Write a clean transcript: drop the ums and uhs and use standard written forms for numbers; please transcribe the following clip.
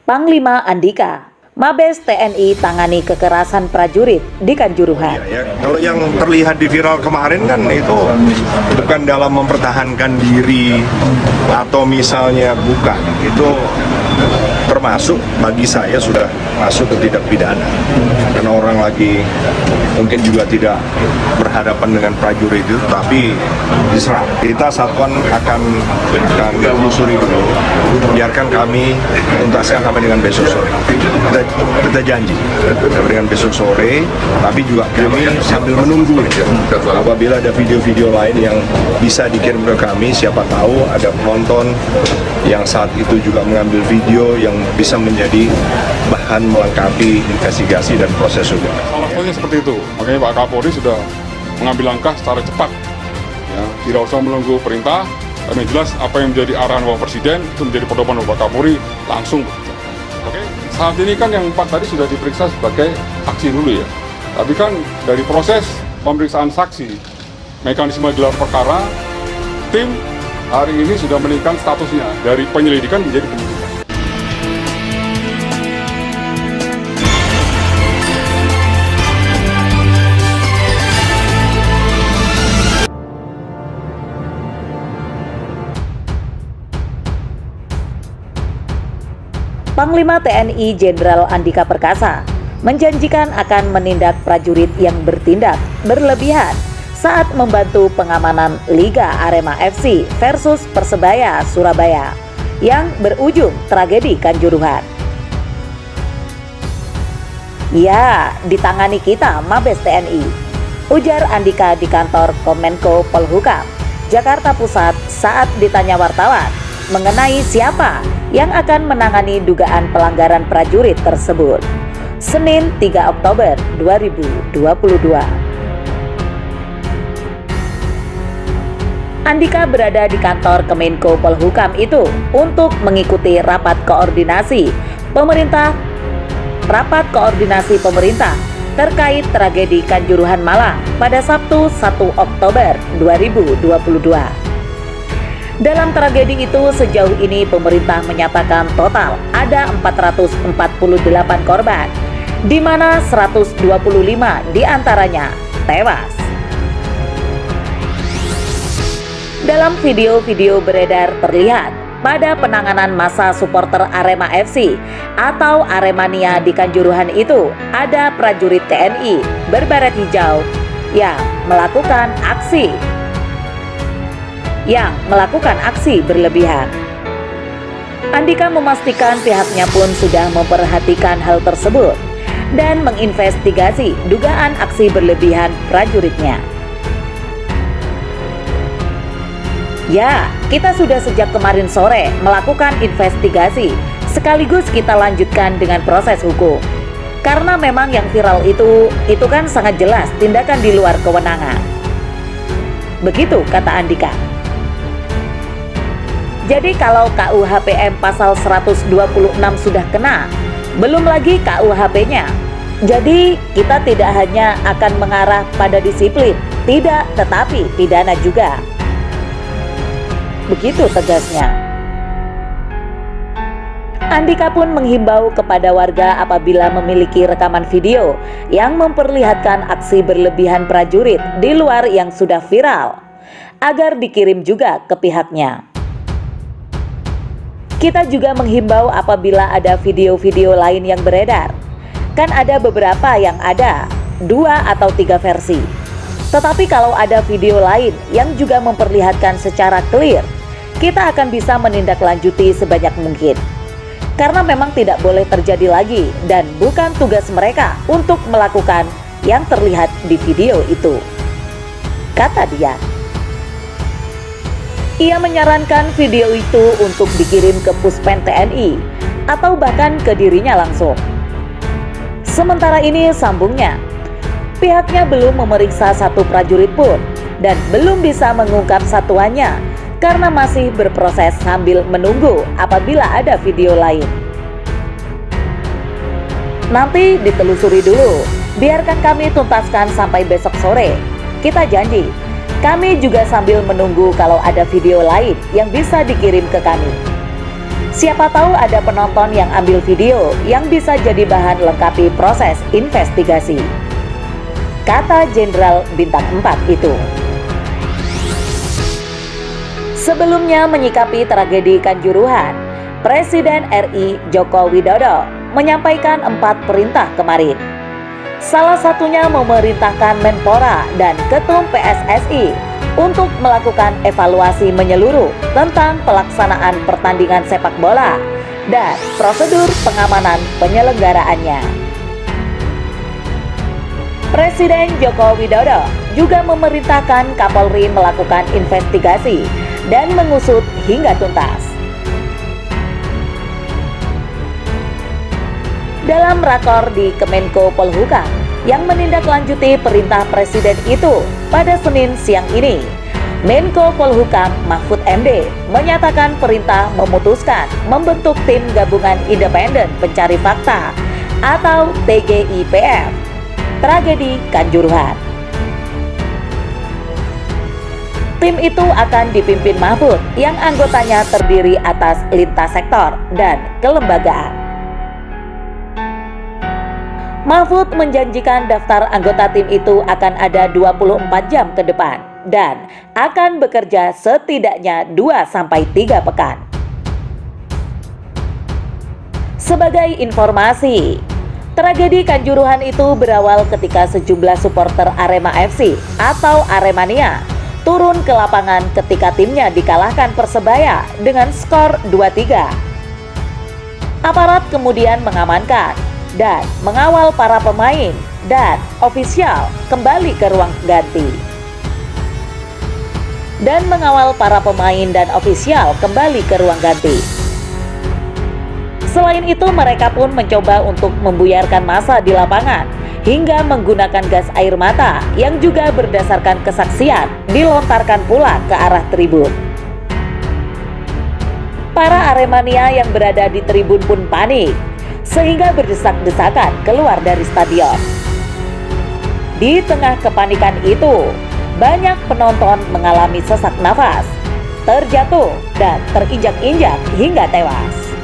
Panglima Andika, Mabes TNI tangani kekerasan prajurit di Kanjuruhan. Ya, kalau yang terlihat di viral kemarin kan itu bukan dalam mempertahankan diri atau misalnya bukan, itu termasuk bagi saya sudah masuk ke tindak pidana karena orang lagi mungkin juga tidak berhadapan dengan prajurit itu, tapi diserang. Kita satuan akan menelusuri dulu, biarkan kami tuntaskan sampai dengan besok sore. Kita janji sampai dengan besok sore, tapi juga kami sambil menunggu apabila ada video-video lain yang bisa dikirim ke kami, siapa tahu ada penonton yang saat itu juga mengambil video yang bisa menjadi bahan melengkapi investigasi dan proses hukum. Salah satunya seperti itu, makanya Pak Kapolri sudah mengambil langkah secara cepat, ya, tidak usah menunggu perintah, dan yang jelas apa yang menjadi arahan Bapak Presiden itu menjadi pedoman Bapak Kapolri langsung bekerja. Oke, saat ini kan yang 4 tadi sudah diperiksa sebagai saksi dulu ya, tapi kan dari proses pemeriksaan saksi, mekanisme gelar perkara, tim hari ini sudah meningkatkan statusnya dari penyelidikan menjadi penyidikan. Panglima TNI Jenderal Andika Perkasa menjanjikan akan menindak prajurit yang bertindak berlebihan saat membantu pengamanan Liga Arema FC versus Persebaya Surabaya yang berujung tragedi Kanjuruhan. Ya, ditangani kita Mabes TNI, ujar Andika di kantor Kemenko Polhukam, Jakarta Pusat saat ditanya wartawan mengenai siapa yang akan menangani dugaan pelanggaran prajurit tersebut. Senin 3 Oktober 2022. Andika berada di kantor Kemenko Polhukam itu untuk mengikuti rapat koordinasi pemerintah terkait tragedi Kanjuruhan Malang pada Sabtu 1 Oktober 2022. Dalam tragedi itu sejauh ini pemerintah menyatakan total ada 448 korban, di mana 125 diantaranya tewas. Dalam video-video beredar terlihat pada penanganan masa supporter Arema FC atau Aremania di Kanjuruhan itu ada prajurit TNI berbaret hijau yang melakukan aksi berlebihan. Andika memastikan pihaknya pun sudah memperhatikan hal tersebut dan menginvestigasi dugaan aksi berlebihan prajuritnya. Ya, kita sudah sejak kemarin sore melakukan investigasi, sekaligus kita lanjutkan dengan proses hukum. Karena memang yang viral itu kan sangat jelas tindakan di luar kewenangan. Begitu kata Andika. Jadi kalau KUHPM pasal 126 sudah kena, belum lagi KUHP-nya. Jadi kita tidak hanya akan mengarah pada disiplin, tidak, tetapi pidana juga. Begitu tegasnya. Andika pun menghimbau kepada warga apabila memiliki rekaman video yang memperlihatkan aksi berlebihan prajurit di luar yang sudah viral, agar dikirim juga ke pihaknya. Kita juga menghimbau apabila ada video-video lain yang beredar. Kan ada beberapa yang ada 2 atau 3 versi. Tetapi kalau ada video lain yang juga memperlihatkan secara clear, kita akan bisa menindaklanjuti sebanyak mungkin. Karena memang tidak boleh terjadi lagi dan bukan tugas mereka untuk melakukan yang terlihat di video itu, kata dia. Ia menyarankan video itu untuk dikirim ke Puspen TNI atau bahkan ke dirinya langsung. Sementara ini sambungnya, pihaknya belum memeriksa satu prajurit pun dan belum bisa mengungkap satuannya karena masih berproses sambil menunggu apabila ada video lain. Nanti ditelusuri dulu, biarkan kami tuntaskan sampai besok sore. Kita janji. Kami juga sambil menunggu kalau ada video lain yang bisa dikirim ke kami. Siapa tahu ada penonton yang ambil video yang bisa jadi bahan lengkapi proses investigasi, kata Jenderal Bintang 4 itu. Sebelumnya menyikapi tragedi Kanjuruhan, Presiden RI Joko Widodo menyampaikan 4 perintah kemarin. Salah satunya memerintahkan Menpora dan Ketum PSSI untuk melakukan evaluasi menyeluruh tentang pelaksanaan pertandingan sepak bola dan prosedur pengamanan penyelenggaraannya. Presiden Joko Widodo juga memerintahkan Kapolri melakukan investigasi dan mengusut hingga tuntas. Dalam rakor di Kemenko Polhukam yang menindaklanjuti perintah Presiden itu pada Senin siang ini, Menko Polhukam Mahfud MD menyatakan perintah memutuskan membentuk Tim Gabungan Independen Pencari Fakta atau TGIPF tragedi Kanjuruhan. Tim itu akan dipimpin Mahfud yang anggotanya terdiri atas lintas sektor dan kelembagaan. Mahfud menjanjikan daftar anggota tim itu akan ada 24 jam ke depan dan akan bekerja setidaknya 2-3 pekan. Sebagai informasi, tragedi Kanjuruhan itu berawal ketika sejumlah supporter Arema FC atau Aremania turun ke lapangan ketika timnya dikalahkan Persebaya dengan skor 2-3. Aparat kemudian mengamankan dan mengawal para pemain dan ofisial kembali ke ruang ganti. Selain itu, mereka pun mencoba untuk membuyarkan massa di lapangan hingga menggunakan gas air mata yang juga berdasarkan kesaksian dilontarkan pula ke arah tribun. Para Aremania yang berada di tribun pun panik sehingga berdesak-desakan keluar dari stadion. Di tengah kepanikan itu, banyak penonton mengalami sesak nafas, terjatuh, dan terinjak-injak hingga tewas.